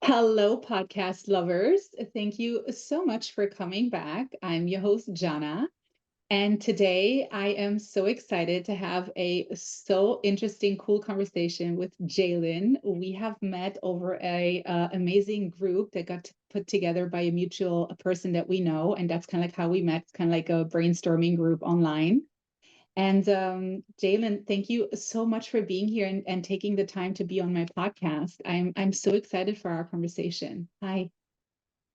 Hello, podcast lovers. Thank you so much for coming back. I'm your host, Jana. And today I am so excited to have a so interesting, cool conversation with Jaelyn. We have met over a amazing group that got put together by a mutual person that we know. And that's kind of like how we met. It's kind of like a brainstorming group online. And Jaelyn, thank you so much for being here and taking the time to be on my podcast. I'm so excited for our conversation. Hi.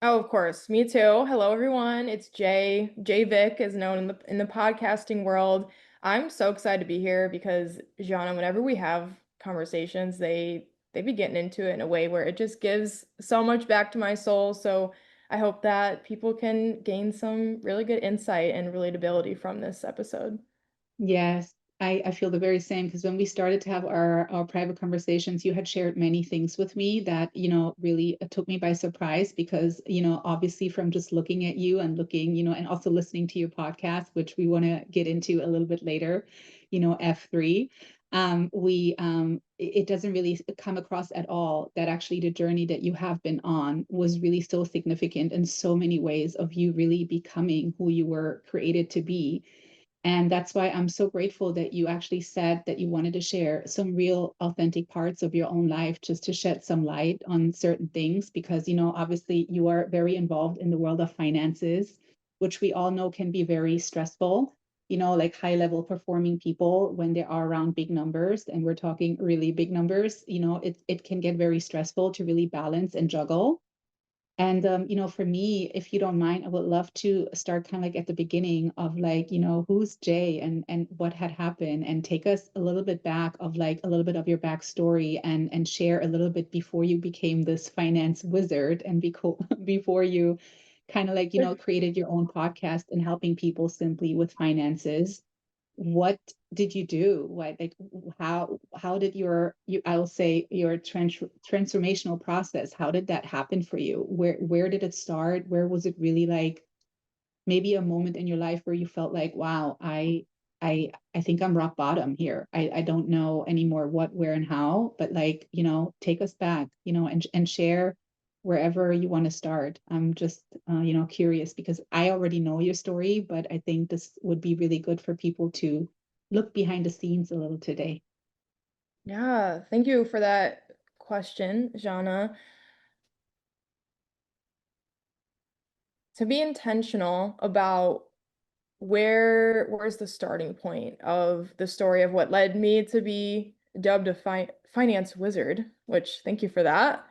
Oh, of course. Me too. Hello, everyone. It's Jay. Jay Vic is known in the podcasting world. I'm so excited to be here because Jana, whenever we have conversations, they be getting into it in a way where it just gives so much back to my soul. So I hope that people can gain some really good insight and relatability from this episode. Yes, I feel the very same because when we started to have our private conversations, you had shared many things with me that, really took me by surprise because, obviously from just looking at you and looking, and also listening to your podcast, which we want to get into a little bit later, F3, it doesn't really come across at all that actually the journey that you have been on was really so significant in so many ways of you really becoming who you were created to be. And that's why I'm so grateful that you actually said that you wanted to share some real authentic parts of your own life just to shed some light on certain things because, obviously you are very involved in the world of finances, which we all know can be very stressful. Like high level performing people, when they are around big numbers, and we're talking really big numbers, it can get very stressful to really balance and juggle. And for me, if you don't mind, I would love to start kind of like at the beginning of like, who's Jay and what had happened, and take us a little bit back of like a little bit of your backstory and share a little bit before you became this finance wizard and before you kind of like, created your own podcast and helping people simply with finances. What did you do? What like how did your I'll say your transformational process, how did that happen for you? Where did it start? Where was it really like maybe a moment in your life where you felt like, wow, I think I'm rock bottom here. I don't know anymore what, where, and how, but like, take us back, and share wherever you want to start. I'm just curious because I already know your story, but I think this would be really good for people to look behind the scenes a little today. Yeah, thank you for that question, Jana. To be intentional about where's the starting point of the story of what led me to be dubbed a finance wizard, which thank you for that.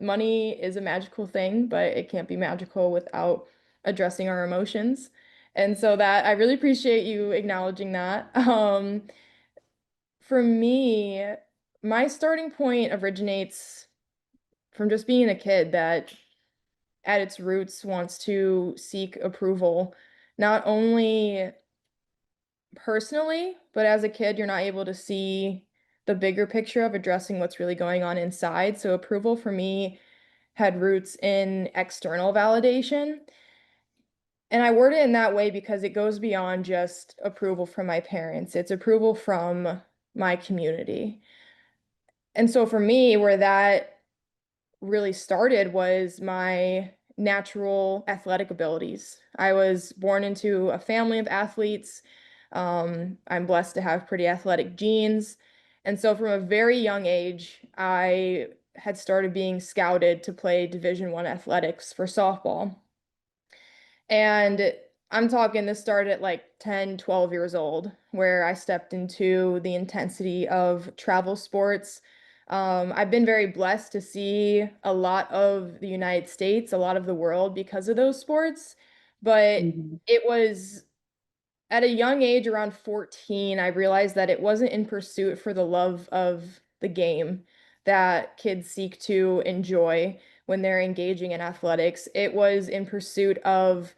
Money is a magical thing, but it can't be magical without addressing our emotions. And so that I really appreciate you acknowledging that. For me, my starting point originates from just being a kid that at its roots wants to seek approval, not only personally, but as a kid, you're not able to see the bigger picture of addressing what's really going on inside. So approval for me had roots in external validation. And I word it in that way because it goes beyond just approval from my parents. It's approval from my community. And so for me, where that really started was my natural athletic abilities. I was born into a family of athletes. I'm blessed to have pretty athletic genes. And so from a very young age, I had started being scouted to play Division I athletics for softball. And I'm talking this started at like 10, 12 years old, where I stepped into the intensity of travel sports. I've been very blessed to see a lot of the United States, a lot of the world because of those sports. But Mhm. it was at a young age, around 14, I realized that it wasn't in pursuit for the love of the game that kids seek to enjoy when they're engaging in athletics. It was in pursuit of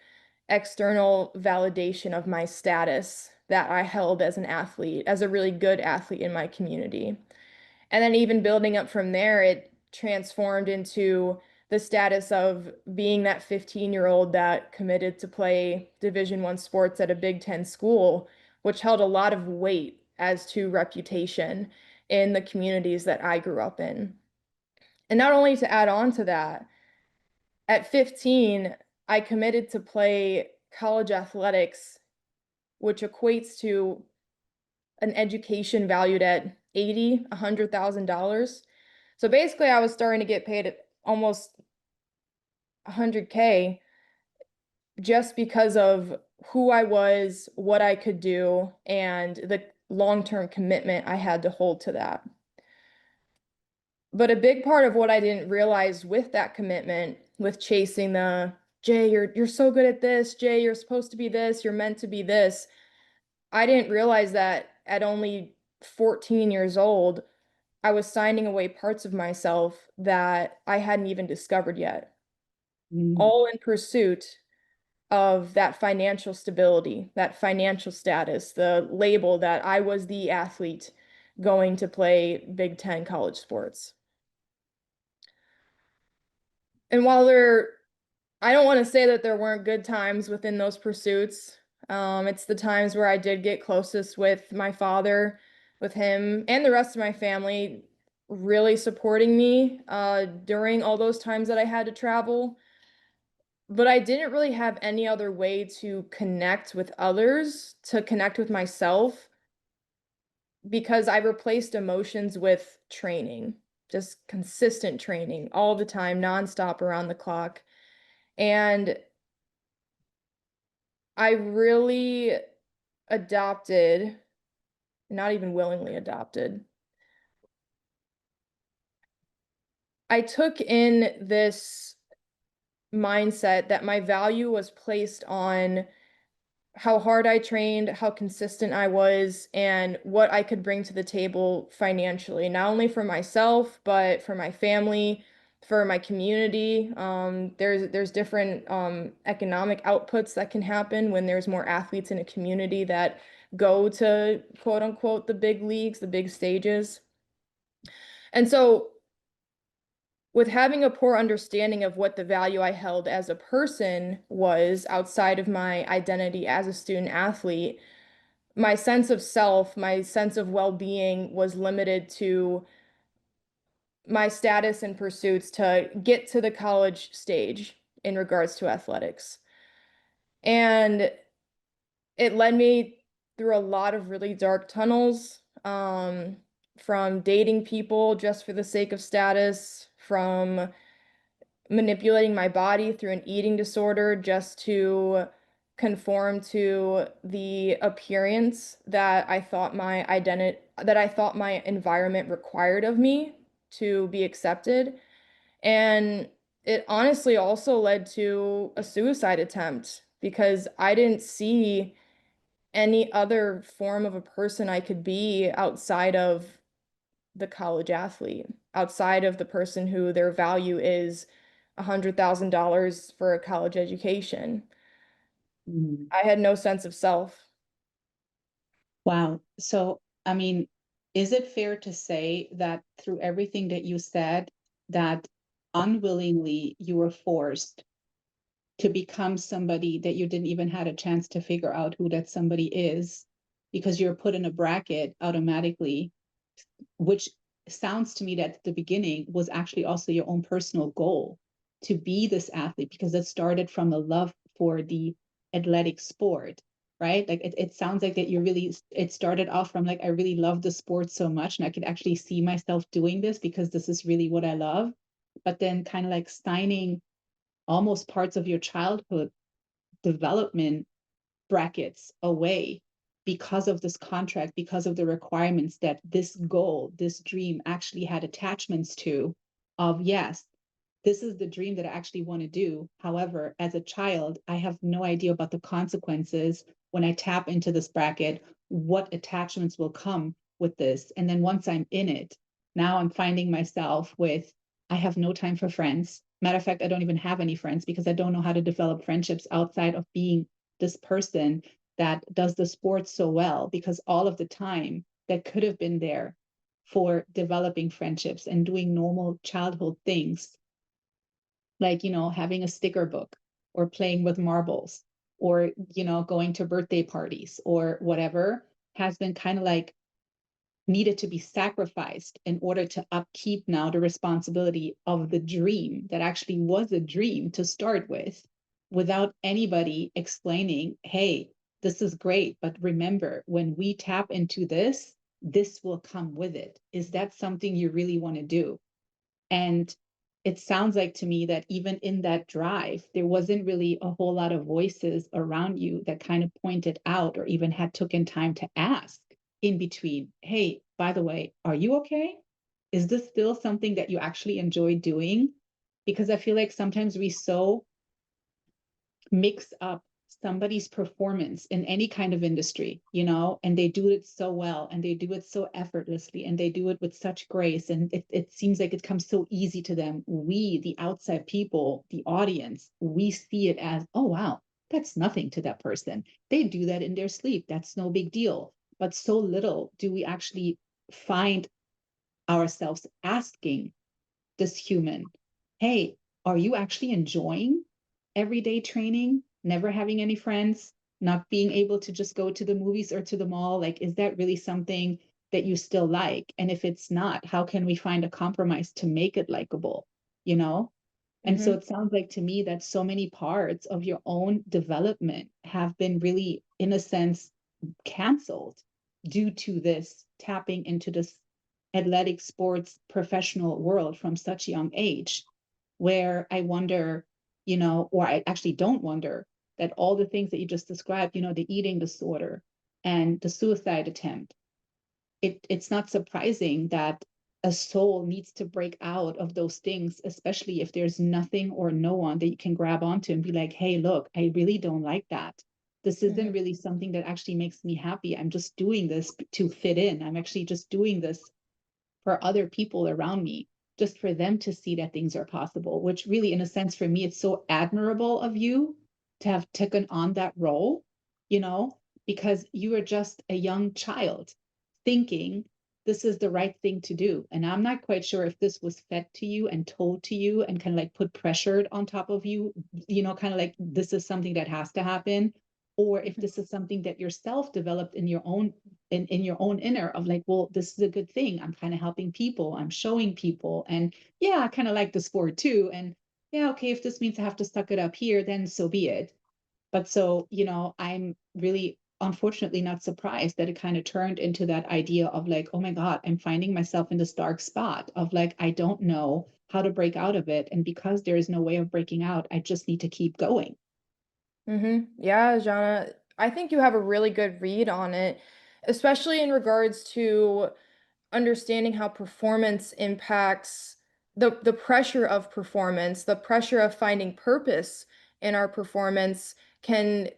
external validation of my status that I held as an athlete, as a really good athlete in my community. And then even building up from there, it transformed into the status of being that 15-year-old that committed to play Division I sports at a Big Ten school, which held a lot of weight as to reputation in the communities that I grew up in. And not only to add on to that, at 15, I committed to play college athletics, which equates to an education valued at 80, $100,000. So basically, I was starting to get paid at almost 100K just because of who I was, what I could do, and the long-term commitment I had to hold to that. But a big part of what I didn't realize with that commitment, with chasing the Jay, you're so good at this, Jay, you're supposed to be this, you're meant to be this. I didn't realize that at only 14 years old, I was signing away parts of myself that I hadn't even discovered yet, Mm. all in pursuit of that financial stability, that financial status, the label that I was the athlete going to play Big Ten college sports. And while I don't want to say that there weren't good times within those pursuits. It's the times where I did get closest with my father, with him and the rest of my family really supporting me during all those times that I had to travel. But I didn't really have any other way to connect with others, to connect with myself, because I replaced emotions with training, just consistent training all the time, nonstop around the clock. And I really adopted, not even willingly adopted. I took in this mindset that my value was placed on how hard I trained, how consistent I was, and what I could bring to the table financially, not only for myself, but for my family, for my community. There's different economic outputs that can happen when there's more athletes in a community that go to quote unquote the big leagues, the big stages. And so with having a poor understanding of what the value I held as a person was outside of my identity as a student athlete, my sense of self, my sense of well-being was limited to my status and pursuits to get to the college stage in regards to athletics. And it led me through a lot of really dark tunnels, from dating people just for the sake of status, from manipulating my body through an eating disorder just to conform to the appearance that I thought my identity, that I thought my environment required of me to be accepted. And it honestly also led to a suicide attempt because I didn't see any other form of a person I could be outside of the college athlete, outside of the person who their value is $100,000 for a college education. Mm. I had no sense of self. Wow. So, I mean, is it fair to say that through everything that you said, that unwillingly you were forced to become somebody that you didn't even had a chance to figure out who that somebody is because you're put in a bracket automatically, which sounds to me that at the beginning was actually also your own personal goal to be this athlete because it started from a love for the athletic sport, right? Like it sounds like that you really, it started off from like, I really love the sport so much and I could actually see myself doing this because this is really what I love. But then kind of like signing almost parts of your childhood development brackets away because of this contract, because of the requirements that this goal, this dream actually had attachments to of yes, this is the dream that I actually want to do. However, as a child, I have no idea about the consequences when I tap into this bracket, what attachments will come with this. And then once I'm in it, now I'm finding myself with, I have no time for friends. Matter of fact, I don't even have any friends because I don't know how to develop friendships outside of being this person that does the sport so well, because all of the time that could have been there for developing friendships and doing normal childhood things like having a sticker book or playing with marbles or going to birthday parties or whatever has been kind of like needed to be sacrificed in order to upkeep now the responsibility of the dream that actually was a dream to start with, without anybody explaining, hey, this is great, but remember, when we tap into this, this will come with it. Is that something you really want to do? And it sounds like to me that even in that drive, there wasn't really a whole lot of voices around you that kind of pointed out or even had taken time to ask in between, hey, by the way, are you okay? Is this still something that you actually enjoy doing? Because I feel like sometimes we so mix up somebody's performance in any kind of industry, you know, and they do it so well and they do it so effortlessly and they do it with such grace. And it seems like it comes so easy to them. We, the outside people, the audience, we see it as, oh, wow, that's nothing to that person. They do that in their sleep. That's no big deal. But so little do we actually find ourselves asking this human, hey, are you actually enjoying everyday training, never having any friends, not being able to just go to the movies or to the mall? Like, is that really something that you still like? And if it's not, how can we find a compromise to make it likable, you know? And so Mm-hmm. it sounds like to me that so many parts of your own development have been really, in a sense, canceled due to this tapping into this athletic sports professional world from such a young age, where I wonder, you know, or I actually don't wonder that all the things that you just described, you know, the eating disorder and the suicide attempt, it's not surprising that a soul needs to break out of those things, especially if there's nothing or no one that you can grab onto and be like, hey, look, I really don't like that. This isn't Mm-hmm. really something that actually makes me happy. I'm just doing this to fit in. I'm actually just doing this for other people around me, just for them to see that things are possible, which really, in a sense, for me, it's so admirable of you to have taken on that role, you know, because you are just a young child thinking this is the right thing to do. And I'm not quite sure if this was fed to you and told to you and kind of like put pressured on top of you, you know, kind of like this is something that has to happen, or if this is something that yourself developed in your own in your own inner of like, well, this is a good thing. I'm kind of helping people. I'm showing people. And yeah, I kind of like the sport too. And yeah, okay, if this means I have to suck it up here, then so be it. But so, you know, I'm really unfortunately not surprised that it kind of turned into that idea of like, oh my God, I'm finding myself in this dark spot of like, I don't know how to break out of it. And because there is no way of breaking out, I just need to keep going. Mm-hmm. Yeah, Jana, I think you have a really good read on it, especially in regards to understanding how performance impacts the pressure of performance, the pressure of finding purpose in our performance can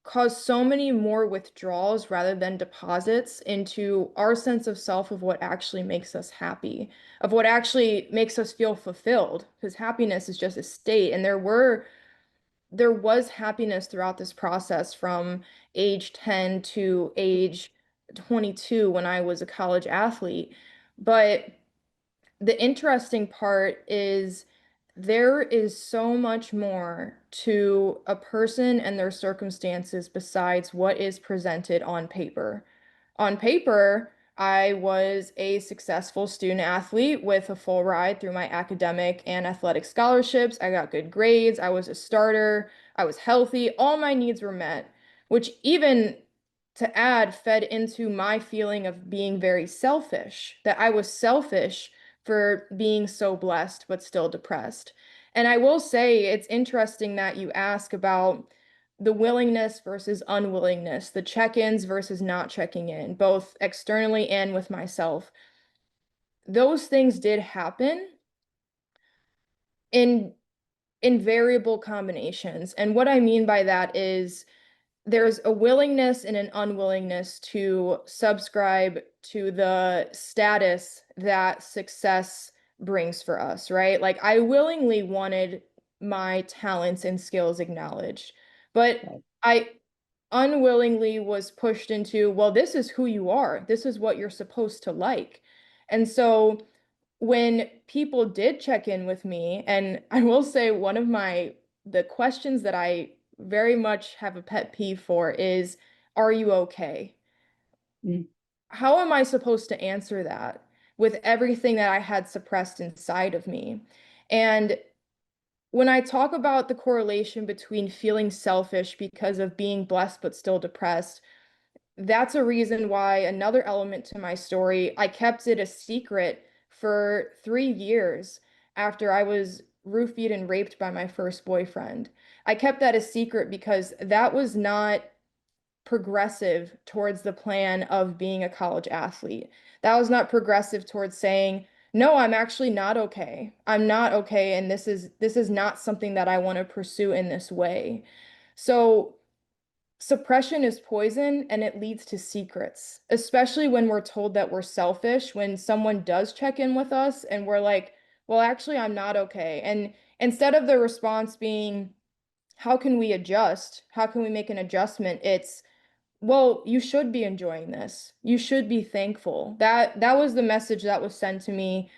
cause so many more withdrawals rather than deposits into our sense of self of what actually makes us happy, of what actually makes us feel fulfilled, because happiness is just a state. And there was happiness throughout this process from age 10 to age 22 when I was a college athlete. But the interesting part is there is so much more to a person and their circumstances besides what is presented on paper. On paper, I was a successful student athlete with a full ride through my academic and athletic scholarships. I got good grades. I was a starter. I was healthy. All my needs were met, which even to add fed into my feeling of being very selfish, that I was selfish for being so blessed but still depressed. And I will say it's interesting that you ask about the willingness versus unwillingness, the check-ins versus not checking in, both externally and with myself. Those things did happen in variable combinations. And what I mean by that is there's a willingness and an unwillingness to subscribe to the status that success brings for us, right? Like I willingly wanted my talents and skills acknowledged, but Right. I unwillingly was pushed into, well, this is who you are. This is what you're supposed to like. And so when people did check in with me, and I will say one of the questions that I very much have a pet peeve for is, are you okay? Mm. how am I supposed to answer that with everything that I had suppressed inside of me? And when I talk about the correlation between feeling selfish because of being blessed but still depressed, that's a reason why another element to my story, I kept it a secret for 3 years after I was roofied and raped by my first boyfriend. I kept that a secret because that was not progressive towards the plan of being a college athlete. That was not progressive towards saying, no, I'm actually not okay. I'm not okay, and this is not something that I want to pursue in this way. So suppression is poison and it leads to secrets, especially when we're told that we're selfish, when someone does check in with us and we're like, well, actually, I'm not okay. And instead of the response being, how can we adjust? How can we make an adjustment? It's, well, you should be enjoying this. You should be thankful. That was the message that was sent to me,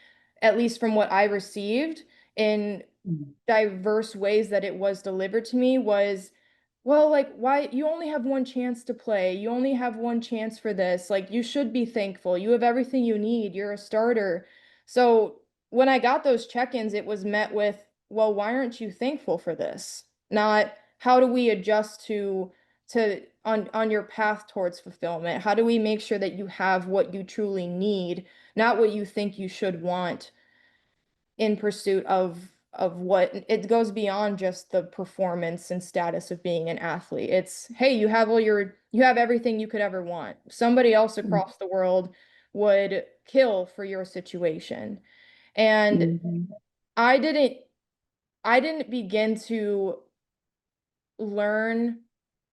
at least from what I received in Mm. diverse ways that it was delivered to me was, well, like, why you only have one chance to play. You only have one chance for this. Like, you should be thankful. You have everything you need. You're a starter. So when I got those check-ins, it was met with, well, why aren't you thankful for this? Not how do we adjust to on your path towards fulfillment? How do we make sure that you have what you truly need, not what you think you should want in pursuit of what it goes beyond just the performance and status of being an athlete. It's, hey, you have everything you could ever want. Somebody else Mm. across the world would kill for your situation. And Mhm. I didn't I didn't begin to learn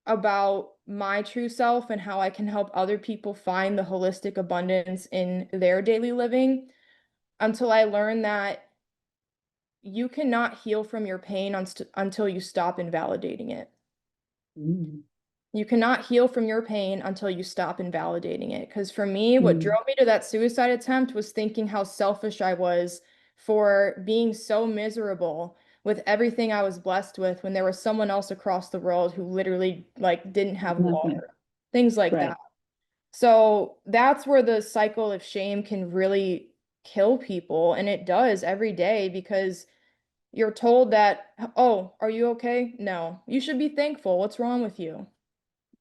about my true self and how I can help other people find the holistic abundance in their daily living until I learned that you cannot heal from your pain until you stop invalidating it. Mm. You cannot heal from your pain until you stop invalidating it. Because for me, what Mm. drove me to that suicide attempt was thinking how selfish I was for being so miserable with everything I was blessed with when there was someone else across the world who literally like didn't have Nothing. water, things like Right. that. So that's where the cycle of shame can really kill people, and it does every day because you're told that, oh, are you okay? No. You should be thankful. What's wrong with you?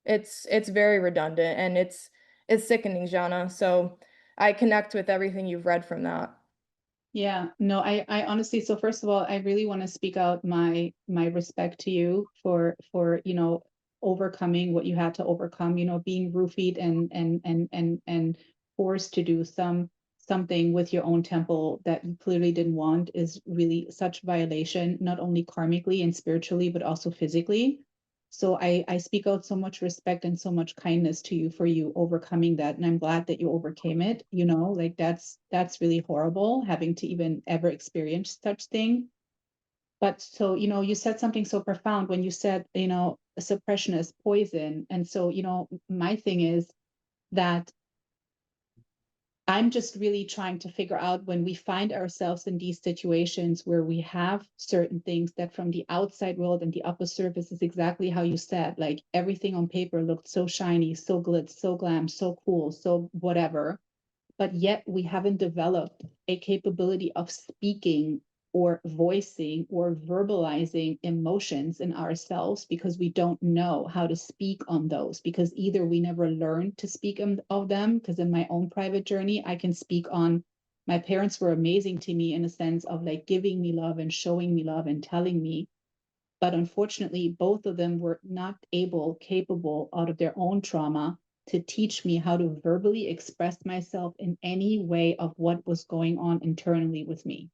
It's very redundant and it's sickening, Jana. So I connect with everything you've read from that. Yeah, no, I honestly, so first of all, I really want to speak out my respect to you for, overcoming what you had to overcome, being roofied and forced to do something with your own temple that you clearly didn't want is really such violation, not only karmically and spiritually, but also physically. So I speak out so much respect and so much kindness to you for you overcoming that. And I'm glad that you overcame it, like that's really horrible having to even ever experience such thing. But so, you said something so profound when you said, suppression is poison. And so, my thing is that I'm just really trying to figure out when we find ourselves in these situations where we have certain things that from the outside world and the upper surface is exactly how you said, like everything on paper looked so shiny, so glitz, so glam, so cool, so whatever, but yet we haven't developed a capability of speaking or voicing or verbalizing emotions in ourselves because we don't know how to speak on those, because either we never learned to speak of them, because in my own private journey I can speak on my parents were amazing to me in a sense of like giving me love and showing me love and telling me, but unfortunately, both of them were not capable out of their own trauma to teach me how to verbally express myself in any way of what was going on internally with me.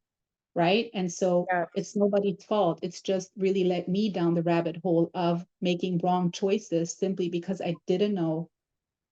Right. And so Yes. it's nobody's fault. It's just really led me down the rabbit hole of making wrong choices simply because I didn't know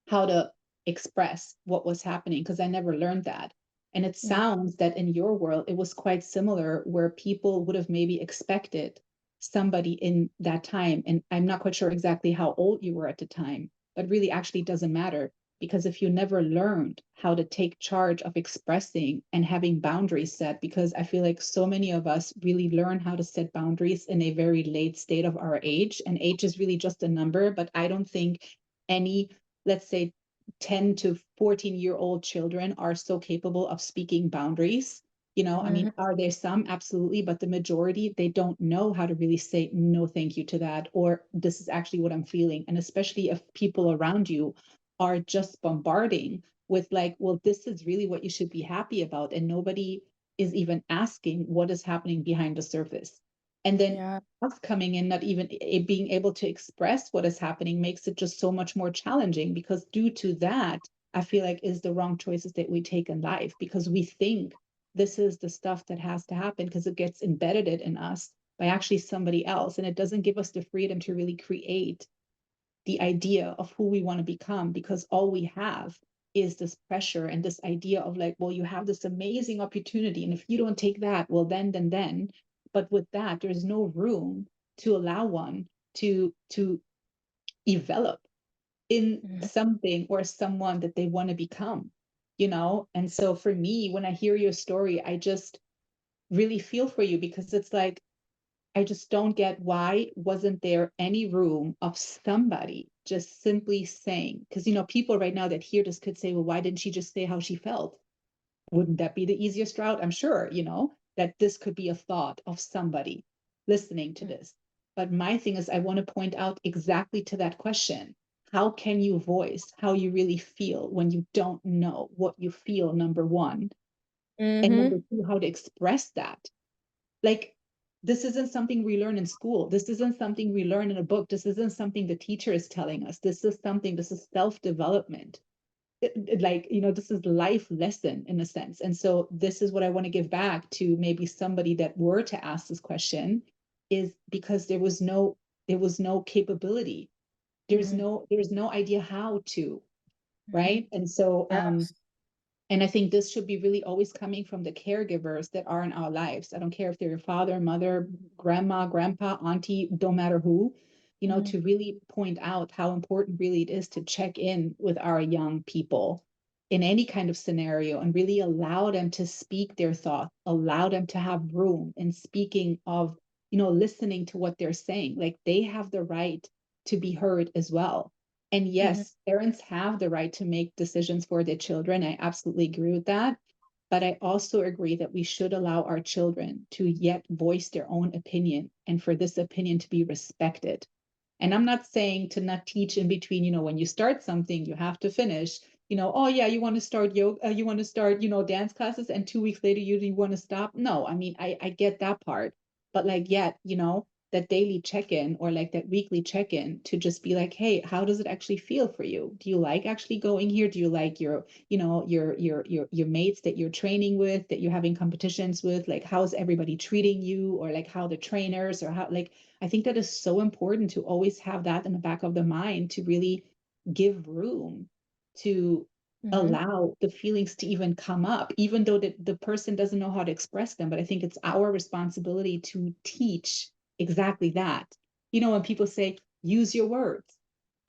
how to express what was happening because I never learned that. And it Mm. sounds that in your world, it was quite similar where people would have maybe expected somebody in that time. And I'm not quite sure exactly how old you were at the time, but really actually doesn't matter because if you never learned how to take charge of expressing and having boundaries set, because I feel like so many of us really learn how to set boundaries in a very late state of our age, and age is really just a number, but I don't think any, let's say, 10 to 14-year-old children are so capable of speaking boundaries. I mean, are there some? Absolutely. But the majority, they don't know how to really say, no, thank you to that, or this is actually what I'm feeling. And especially if people around you are just bombarding with like, well, this is really what you should be happy about. And nobody is even asking what is happening behind the surface. And then Yeah. us coming in, not even being able to express what is happening, makes it just so much more challenging, because due to that, I feel like is the wrong choices that we take in life, because we think this is the stuff that has to happen because it gets embedded in us by actually somebody else. And it doesn't give us the freedom to really create the idea of who we want to become, because all we have is this pressure and this idea of like, well, you have this amazing opportunity, and if you don't take that, well, then. But with that, there's no room to allow one to develop in Mhm. something or someone that they want to become. And so for me, when I hear your story, I just really feel for you, because it's like, I just don't get, why wasn't there any room of somebody just simply saying, because people right now that hear this could say, well, why didn't she just say how she felt? Wouldn't that be the easiest route? I'm sure, that this could be a thought of somebody listening to this. But my thing is, I want to point out exactly to that question. How can you voice how you really feel when you don't know what you feel, number one? And number Mhm. two, how to express that? Like, this isn't something we learn in school. This isn't something we learn in a book. This isn't something the teacher is telling us. This is self-development. This is life lesson in a sense. And so this is what I want to give back to maybe somebody that were to ask this question, is because there was no capability. Mhm. There's no idea how to, Mhm. right? And so Yes. and I think this should be really always coming from the caregivers that are in our lives. I don't care if they're your father, mother, grandma, grandpa, auntie, don't matter who, Mhm. to really point out how important really it is to check in with our young people in any kind of scenario, and really allow them to speak their thoughts, allow them to have room in speaking of, listening to what they're saying. Like, they have the right to be heard as well. And Mhm. yes, parents have the right to make decisions for their children. I absolutely agree with that. But I also agree that we should allow our children to yet voice their own opinion, and for this opinion to be respected. And I'm not saying to not teach in between, when you start something, you have to finish. Oh yeah, you want to start yoga, you want to start, dance classes, and 2 weeks later you want to stop. No, I mean, I get that part. But like, yet, that daily check-in, or like that weekly check-in, to just be like, hey, how does it actually feel for you? Do you like actually going here? Do you like your mates that you're training with, that you're having competitions with? Like, how's everybody treating you? Or like, how the trainers, or how, like, I think that is so important to always have that in the back of the mind, to really give room to Mhm. allow the feelings to even come up, even though the person doesn't know how to express them. But I think it's our responsibility to teach exactly that. When people say, use your words,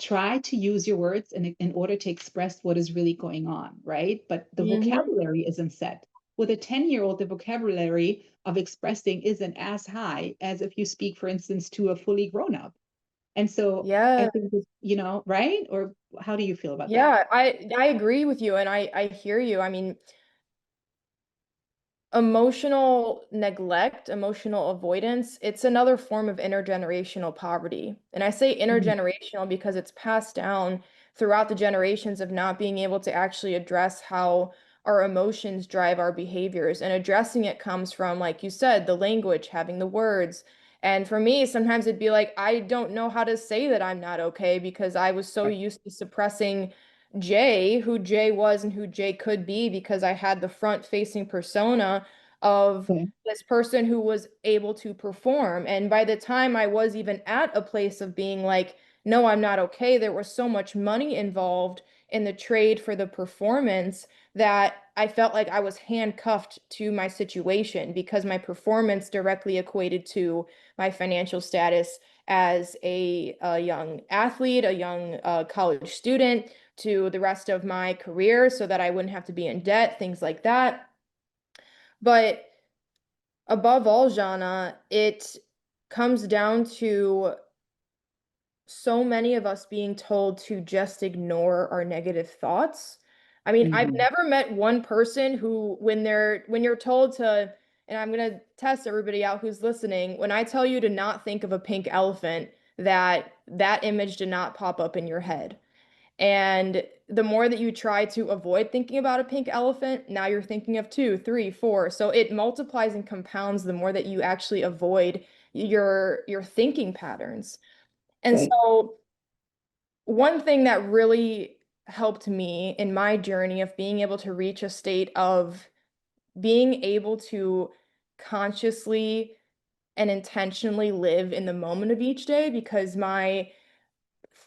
try to use your words in order to express what is really going on, right? But the Mhm. vocabulary isn't set. With a 10-year-old, the vocabulary of expressing isn't as high as if you speak, for instance, to a fully grown up. And so I Yeah. think, right? Or how do you feel about that? Yeah, I agree with you, and I hear you. I mean, emotional neglect, emotional avoidance, it's another form of intergenerational poverty. And I say Mhm. intergenerational because it's passed down throughout the generations of not being able to actually address how our emotions drive our behaviors. And addressing it comes from, like you said, the language, having the words. And for me, sometimes it'd be like, I don't know how to say that I'm not okay because I was so Right. used to suppressing Jay, who Jay was and who Jay could be, because I had the front-facing persona of Okay. this person who was able to perform. And by the time I was even at a place of being like, no, I'm not okay, there was so much money involved in the trade for the performance that I felt like I was handcuffed to my situation because my performance directly equated to my financial status as a young athlete, a young college student, to the rest of my career so that I wouldn't have to be in debt, things like that. But above all, Jana, it comes down to so many of us being told to just ignore our negative thoughts. I mean, I've Hmm. never met one person who, when you're told to, and I'm gonna test everybody out who's listening, when I tell you to not think of a pink elephant, that image did not pop up in your head. And the more that you try to avoid thinking about a pink elephant, now you're thinking of two, three, four. So it multiplies and compounds the more that you actually avoid your thinking patterns. And Right. so one thing that really helped me in my journey of being able to reach a state of being able to consciously and intentionally live in the moment of each day because my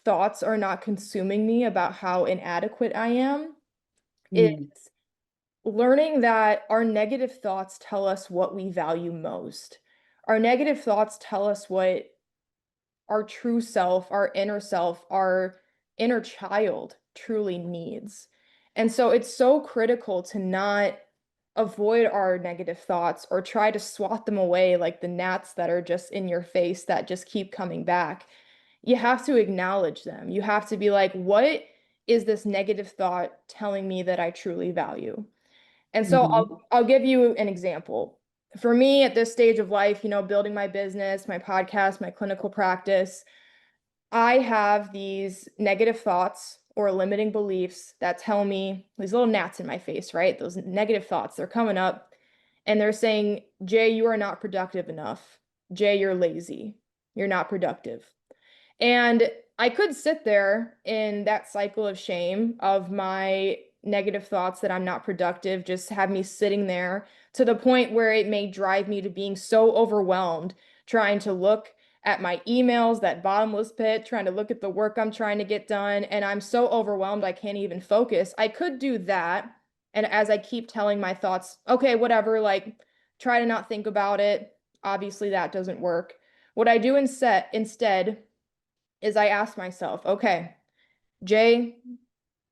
thoughts are not consuming me about how inadequate I am is Mm. learning that our negative thoughts tell us what we value most. Our negative thoughts tell us what our true self, our inner child truly needs. And so it's so critical to not avoid our negative thoughts or try to swat them away like the gnats that are just in your face that just keep coming back. You have to acknowledge them. You have to be like, what is this negative thought telling me that I truly value? And so Hmm. I'll give you an example. For me at this stage of life, building my business, my podcast, my clinical practice, I have these negative thoughts or limiting beliefs that tell me these little gnats in my face, right? Those negative thoughts, they're coming up and they're saying, Jay, you are not productive enough. Jay, you're lazy. You're not productive. And I could sit there in that cycle of shame of my negative thoughts that I'm not productive, just have me sitting there to the point where it may drive me to being so overwhelmed trying to look at my emails, that bottomless pit, trying to look at the work I'm trying to get done. And I'm so overwhelmed, I can't even focus. I could do that. And as I keep telling my thoughts, okay, whatever, like try to not think about it. Obviously, that doesn't work. What I do instead is I ask myself, okay, Jay,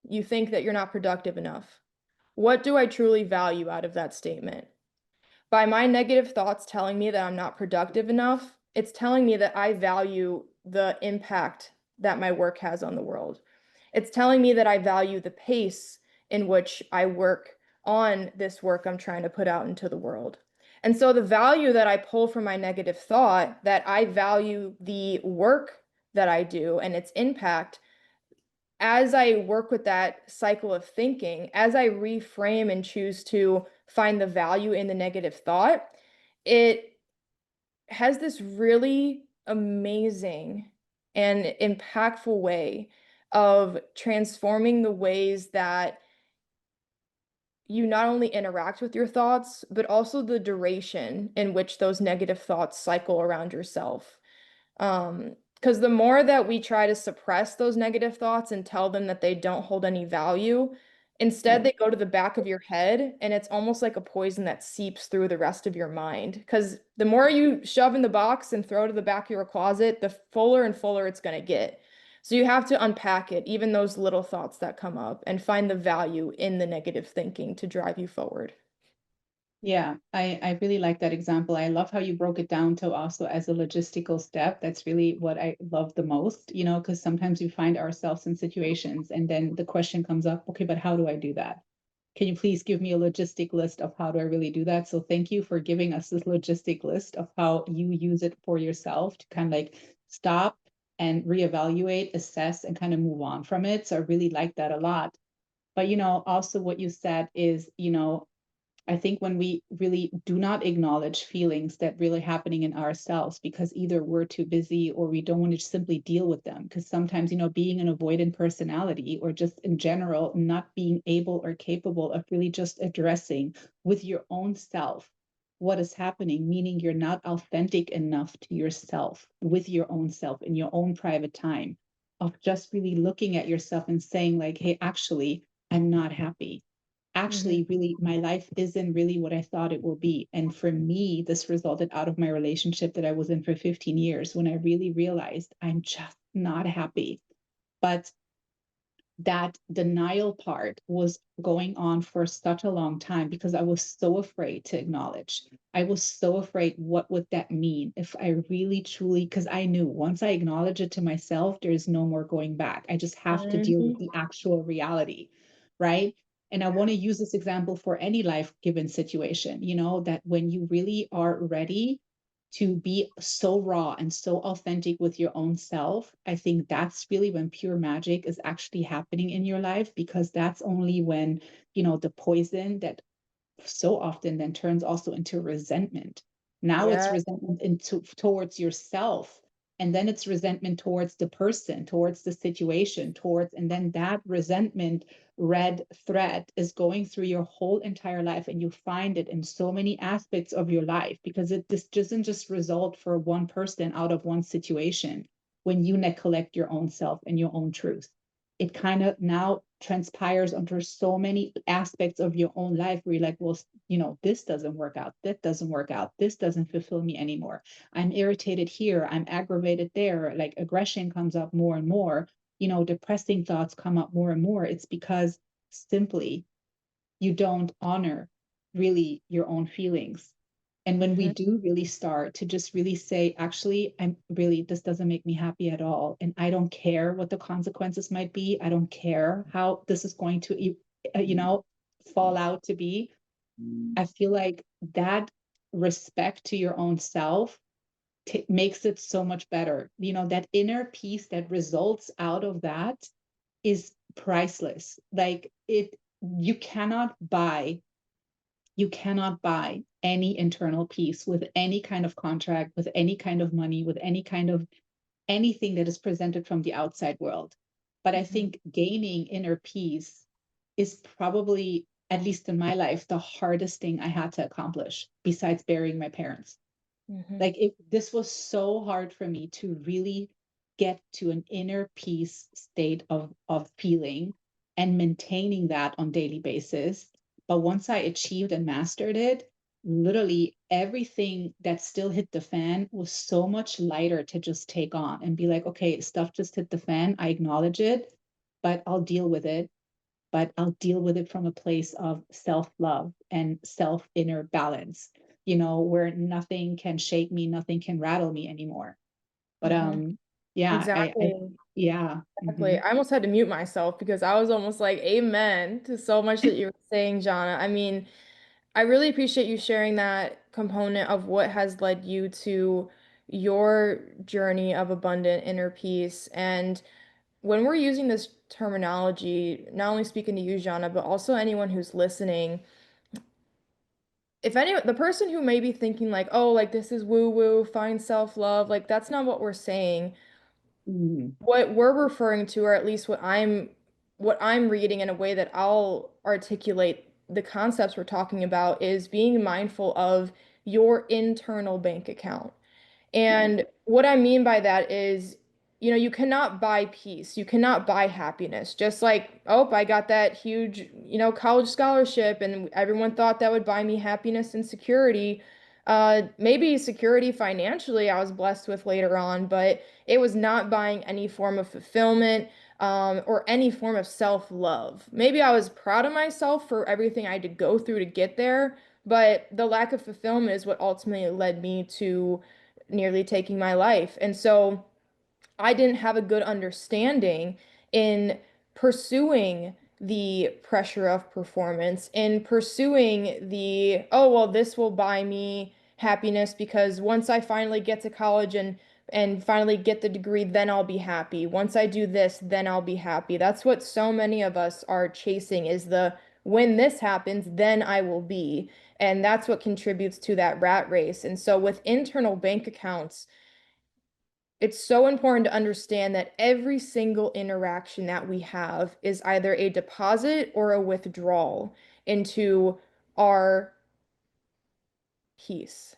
you think that you're not productive enough. What do I truly value out of that statement? By my negative thoughts telling me that I'm not productive enough, it's telling me that I value the impact that my work has on the world. It's telling me that I value the pace in which I work on this work I'm trying to put out into the world. And so the value that I pull from my negative thought, that I value the work that I do and its impact, as I work with that cycle of thinking, as I reframe and choose to find the value in the negative thought, it has this really amazing and impactful way of transforming the ways that you not only interact with your thoughts, but also the duration in which those negative thoughts cycle around yourself. Because the more that we try to suppress those negative thoughts and tell them that they don't hold any value, instead Right. they go to the back of your head and it's almost like a poison that seeps through the rest of your mind. Because the more you shove in the box and throw to the back of your closet, the fuller and fuller it's going to get. So you have to unpack it, even those little thoughts that come up, and find the value in the negative thinking to drive you forward. Yeah, I really like that example. I love how you broke it down to also as a logistical step. That's really what I love the most, because sometimes we find ourselves in situations and then the question comes up, okay, but how do I do that? Can you please give me a logistic list of how do I really do that? So thank you for giving us this logistic list of how you use it for yourself to kind of like stop and reevaluate, assess, and kind of move on from it. So I really like that a lot. But also what you said is, I think when we really do not acknowledge feelings that really happening in ourselves because either we're too busy or we don't want to simply deal with them. Because sometimes, being an avoidant personality or just in general, not being able or capable of really just addressing with your own self what is happening, meaning you're not authentic enough to yourself with your own self in your own private time of just really looking at yourself and saying, like, hey, actually, I'm not happy, Mhm. actually really my life isn't really what I thought it will be. And for me, this resulted out of my relationship that I was in for 15 years when I really realized I'm just not happy. But that denial part was going on for such a long time because I was so afraid to acknowledge. I was so afraid, what would that mean if I really truly, because I knew once I acknowledge it to myself, there's no more going back. I just have to deal with Mhm. the actual reality, right? And I want to use this example for any life given situation, that when you really are ready to be so raw and so authentic with your own self, I think that's really when pure magic is actually happening in your life, because that's only when, the poison that so often then turns also into resentment. Now it's Yeah. resentment towards yourself. And then it's resentment towards the person, towards the situation, and then that resentment red thread is going through your whole entire life. And you find it in so many aspects of your life, because this doesn't just result for one person out of one situation. When you neglect your own self and your own truth, it kind of now transpires onto so many aspects of your own life where you're like, well, this doesn't work out, that doesn't work out, this doesn't fulfill me anymore. I'm irritated here, I'm aggravated there, like aggression comes up more and more, depressing thoughts come up more and more. It's because simply you don't honor really your own feelings. And when we Mhm. do really start to just really say, actually, I'm really, this doesn't make me happy at all. And I don't care what the consequences might be. I don't care how this is going to, fall out to be. I feel like that respect to your own self makes it so much better. That inner peace that results out of that is priceless. Like you cannot buy you cannot buy any internal peace with any kind of contract, with any kind of money, with any kind of anything that is presented from the outside world. But I Mhm. think gaining inner peace is probably, at least in my life, the hardest thing I had to accomplish besides burying my parents. Mhm. Like this was so hard for me to really get to an inner peace state of feeling and maintaining that on daily basis. But once I achieved and mastered it, literally everything that still hit the fan was so much lighter to just take on and be like, okay, stuff just hit the fan. I acknowledge it, but I'll deal with it. But I'll deal with it from a place of self love and self inner balance, where nothing can shake me, nothing can rattle me anymore. But Mhm. yeah, Exactly. yeah. Exactly. I almost had to mute myself because I was almost like, amen to so much that you were saying, Jana. I mean, I really appreciate you sharing that component of what has led you to your journey of abundant inner peace. And when we're using this terminology, not only speaking to you, Jana, but also anyone who's listening, if any, the person who may be thinking like, oh, like this is woo woo, find self-love, like that's not what we're saying. Mhm. What we're referring to, or at least what I'm reading in a way that I'll articulate the concepts we're talking about, is being mindful of your internal bank account. Right. And what I mean by that is, you cannot buy peace. You cannot buy happiness. Just like, oh, I got that huge, college scholarship and everyone thought that would buy me happiness and security. Maybe security financially I was blessed with later on, but it was not buying any form of fulfillment, or any form of self-love. Maybe I was proud of myself for everything I had to go through to get there, but the lack of fulfillment is what ultimately led me to nearly taking my life. And so I didn't have a good understanding in pursuing the pressure of performance, in pursuing the, oh, well, this will buy me happiness because once I finally get to college and finally get the degree, then I'll be happy. Once I do this, then I'll be happy. That's what so many of us are chasing, is the when this happens, then I will be. And that's what contributes to that rat race. And so with internal bank accounts, it's so important to understand that every single interaction that we have is either a deposit or a withdrawal into our peace,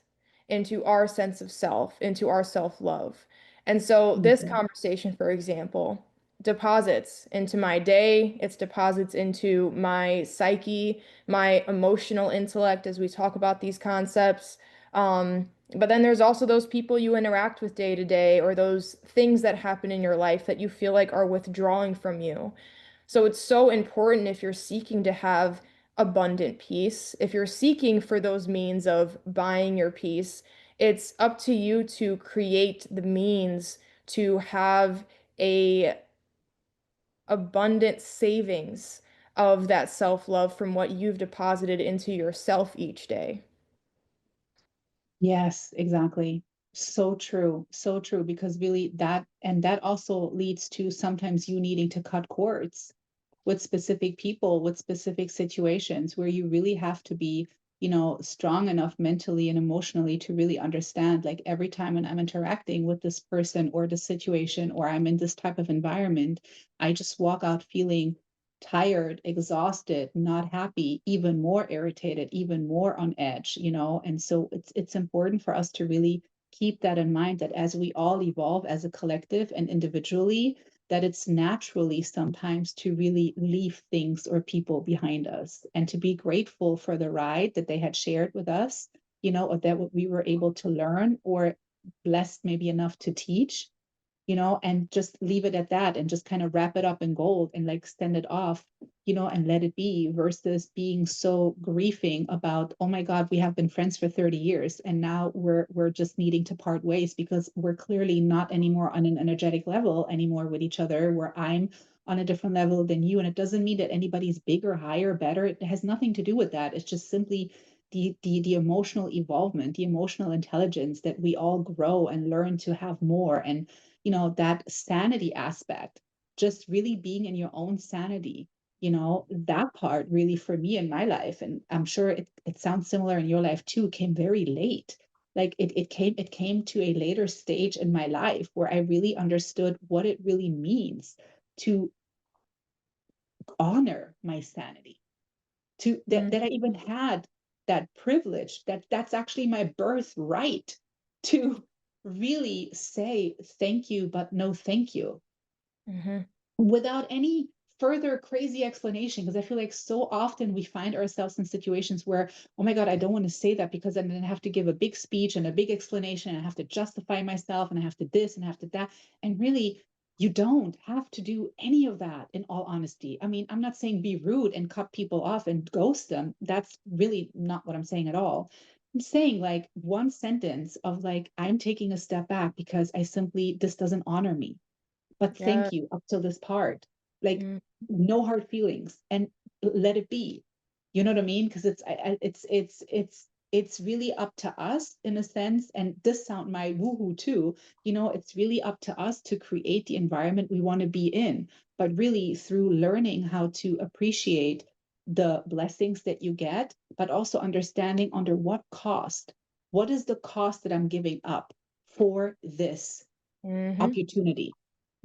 into our sense of self, into our self-love. And so this Mhm. conversation, for example, deposits into my day, it's deposits into my psyche, my emotional intellect as we talk about these concepts. But then there's also those people you interact with day to day, or those things that happen in your life that you feel like are withdrawing from you. So it's so important if you're seeking to have abundant peace, if you're seeking for those means of buying your peace, it's up to you to create the means to have a abundant savings of that self-love from what you've deposited into yourself each day. Yes, exactly. So true. So true. Because really that, and that also leads to sometimes you needing to cut cords with specific people, with specific situations where you really have to be, strong enough mentally and emotionally to really understand, like every time when I'm interacting with this person or the situation, or I'm in this type of environment, I just walk out feeling tired, exhausted, not happy, even more irritated, even more on edge, And so it's important for us to really keep that in mind, that as we all evolve as a collective and individually, that it's naturally sometimes to really leave things or people behind us and to be grateful for the ride that they had shared with us, or that what we were able to learn, or blessed maybe enough to teach, and just leave it at that and just kind of wrap it up in gold and like send it off, and let it be, versus being so grieving about, oh my God, we have been friends for 30 years and now we're just needing to part ways because we're clearly not anymore on an energetic level anymore with each other, where I'm on a different level than you. And it doesn't mean that anybody's bigger, higher, better. It has nothing to do with that. It's just simply the emotional evolvement, the emotional intelligence that we all grow and learn to have more. And that sanity aspect, just really being in your own sanity, that part really for me in my life, and I'm sure it sounds similar in your life too, came very late. Like it came to a later stage in my life where I really understood what it really means to honor my sanity, to that I even had that privilege, that's actually my birthright, to really say thank you, but no thank you, Mm-hmm. without any further crazy explanation. Because I feel like so often we find ourselves in situations where, oh my God, I don't want to say that because I'm going to have to give a big speech and a big explanation and I have to justify myself and I have to this and I have to that. And really, you don't have to do any of that, in all honesty. I mean, I'm not saying be rude and cut people off and ghost them. That's really not what I'm saying at all. I'm saying like one sentence of like, I'm taking a step back because I simply, this doesn't honor me, but Yeah. thank you up till this part. Like, Mm. no hard feelings and let it be. You know what I mean? Because it's really up to us in a sense. And this sound my woohoo too. It's really up to us to create the environment we want to be in. But really, through learning how to appreciate the blessings that you get, but also understanding under what cost. What is the cost that I'm giving up for this Mm-hmm. opportunity?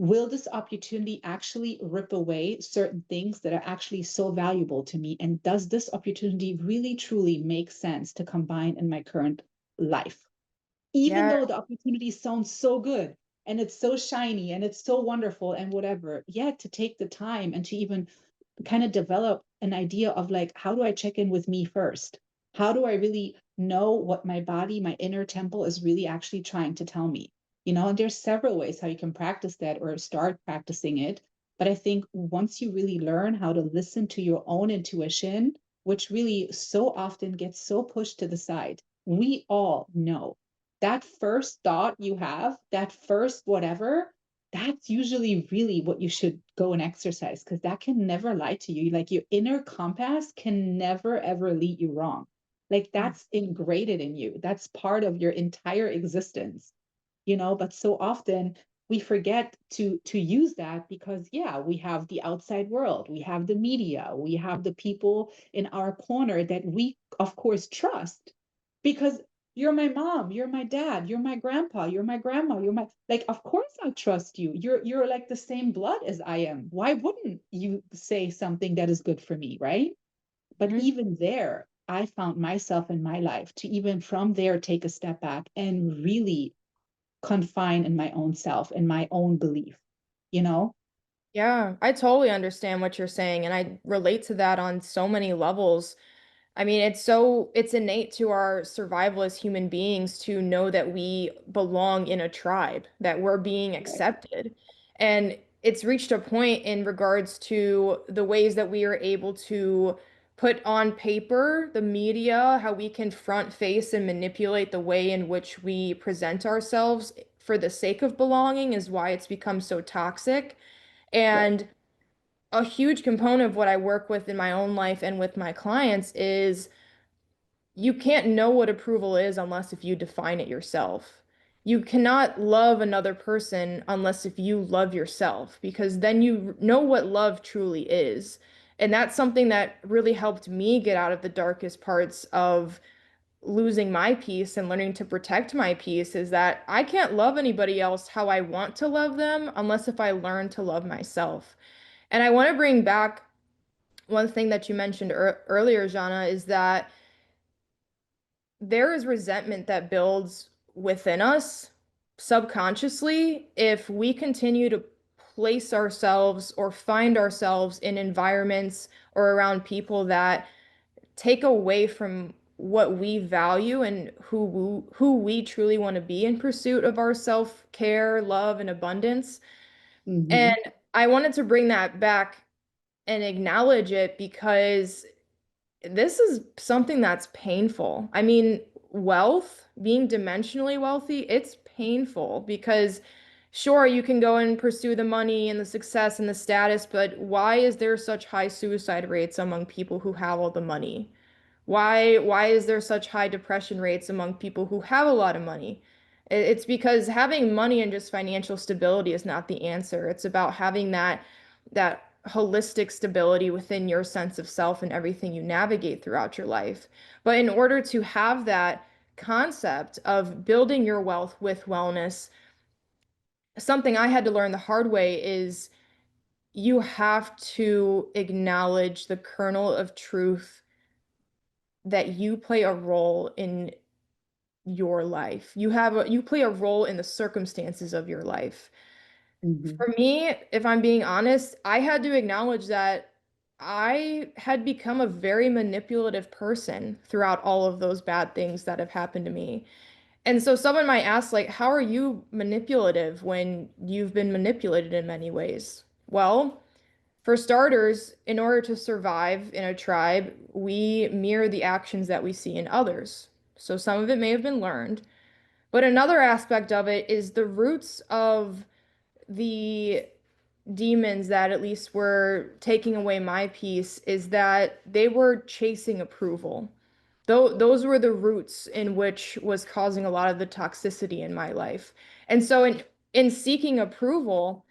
Will this opportunity actually rip away certain things that are actually so valuable to me? And does this opportunity really truly make sense to combine in my current life? Even Yeah. though the opportunity sounds so good and it's so shiny and it's so wonderful and whatever, yet to take the time and to even kind of develop an idea of like, how do I check in with me first? How do I really know what my body, my inner temple is really actually trying to tell me? And there's several ways how you can practice that or start practicing it. But I think once you really learn how to listen to your own intuition, which really so often gets so pushed to the side, we all know that first thought you have, that first whatever, that's usually really what you should go and exercise, because that can never lie to you. Like your inner compass can never ever lead you wrong. Like that's ingrained in you. That's part of your entire existence, but so often we forget to use that because yeah, we have the outside world, we have the media, we have the people in our corner that we of course trust, because you're my mom, you're my dad, you're my grandpa, you're my grandma, you're my, like, of course I trust you. You're like the same blood as I am. Why wouldn't you say something that is good for me, right? But Mm-hmm. even there, I found myself in my life to even from there take a step back and really confine in my own self and my own belief, you know? Yeah, I totally understand what you're saying, and I relate to that on so many levels. I mean, it's innate to our survival as human beings to know that we belong in a tribe, that we're being Correct. accepted. And it's reached a point in regards to the ways that we are able to put on paper the media, how we can front face and manipulate the way in which we present ourselves for the sake of belonging is why it's become so toxic. Right. And a huge component of what I work with in my own life and with my clients is you can't know what approval is unless if you define it yourself. You cannot love another person unless if you love yourself, because then you know what love truly is. And that's something that really helped me get out of the darkest parts of losing my peace and learning to protect my peace is that I can't love anybody else how I want to love them unless if I learn to love myself. And I want to bring back one thing that you mentioned earlier, Jana, is that there is resentment that builds within us subconsciously if we continue to place ourselves or find ourselves in environments or around people that take away from what we value and who we truly want to be in pursuit of our self-care, love, and abundance. And Hmm. I wanted to bring that back and acknowledge it because this is something that's painful. I mean, wealth, being dimensionally wealthy, it's painful because sure, you can go and pursue the money and the success and the status, but why is there such high suicide rates among people who have all the money? Why is there such high depression rates among people who have a lot of money? It's because having money and just financial stability is not the answer. It's about having that holistic stability within your sense of self and everything you navigate throughout your life. But in order to have that concept of building your wealth with wellness, something I had to learn the hard way is you have to acknowledge the kernel of truth that you play a role in your life. You play a role in the circumstances of your life. Hmm. For me, if I'm being honest, I had to acknowledge that I had become a very manipulative person throughout all of those bad things that have happened to me. And so someone might ask, like, how are you manipulative when you've been manipulated in many ways? Well, for starters, in order to survive in a tribe, we mirror the actions that we see in others. So some of it may have been learned, but another aspect of it is the roots of the demons that at least were taking away my peace is that they were chasing approval. Though those were the roots in which was causing a lot of the toxicity in my life. And so in seeking approval,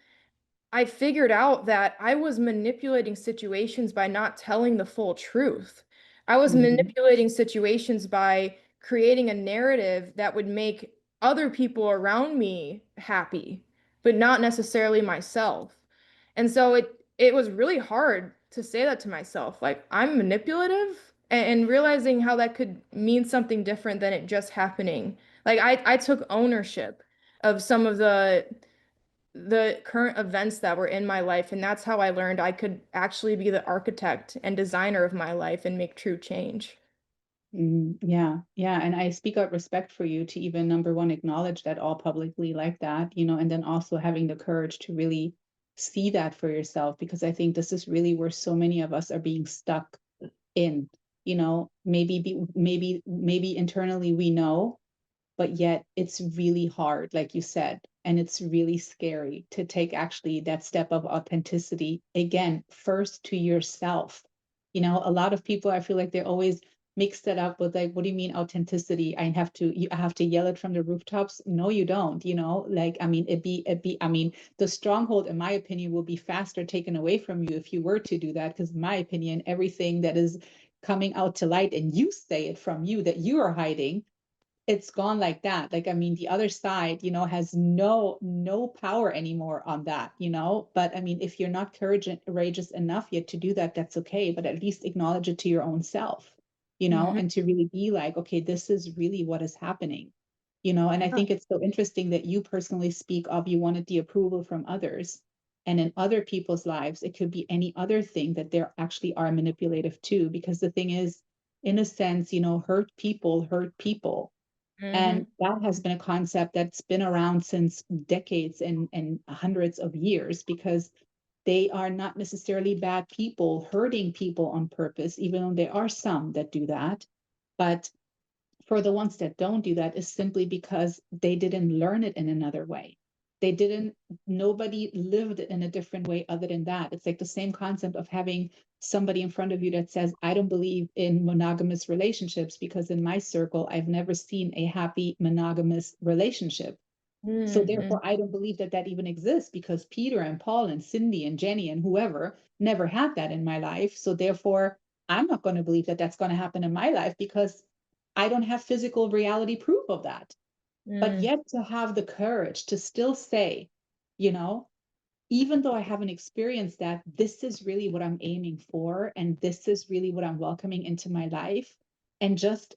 I figured out that I was manipulating situations by not telling the full truth. I was Hmm. manipulating situations by creating a narrative that would make other people around me happy, but not necessarily myself. And so it was really hard to say that to myself, like I'm manipulative and realizing how that could mean something different than it just happening. Like I took ownership of some of the current events that were in my life. And that's how I learned I could actually be the architect and designer of my life and make true change. Yeah, yeah. And I speak out respect for you to even number one, acknowledge that all publicly like that, and then also having the courage to really see that for yourself, because I think this is really where so many of us are being stuck in, maybe internally we know, but yet it's really hard, like you said, and it's really scary to take actually that step of authenticity again, first to yourself. A lot of people, I feel like they always mix that up with like, what do you mean authenticity? I have to yell it from the rooftops. No, you don't, like, I mean, I mean, the stronghold, in my opinion, will be faster taken away from you if you were to do that. Because in my opinion, everything that is coming out to light and you say it from you that you are hiding, it's gone like that. Like, I mean, the other side, has no power anymore on that, but I mean, if you're not courageous enough yet to do that, that's okay, but at least acknowledge it to your own self, Hmm. and to really be like, okay, this is really what is happening, and I Yeah. think it's so interesting that you personally speak of you wanted the approval from others, and in other people's lives it could be any other thing that they actually are manipulative too, because the thing is, in a sense, hurt people hurt people. And that has been a concept that's been around since decades and hundreds of years, because they are not necessarily bad people hurting people on purpose, even though there are some that do that. But for the ones that don't do that, is simply because they didn't learn it in another way. They didn't, nobody lived in a different way other than that. It's like the same concept of having somebody in front of you that says, I don't believe in monogamous relationships because in my circle, I've never seen a happy monogamous relationship. So therefore, I don't believe that that even exists because Peter and Paul and Cindy and Jenny and whoever never had that in my life. So therefore, I'm not going to believe that that's going to happen in my life because I don't have physical reality proof of that. But yet to have the courage to still say, you know, even though I haven't experienced that, this is really what I'm aiming for. And this is really what I'm welcoming into my life. And just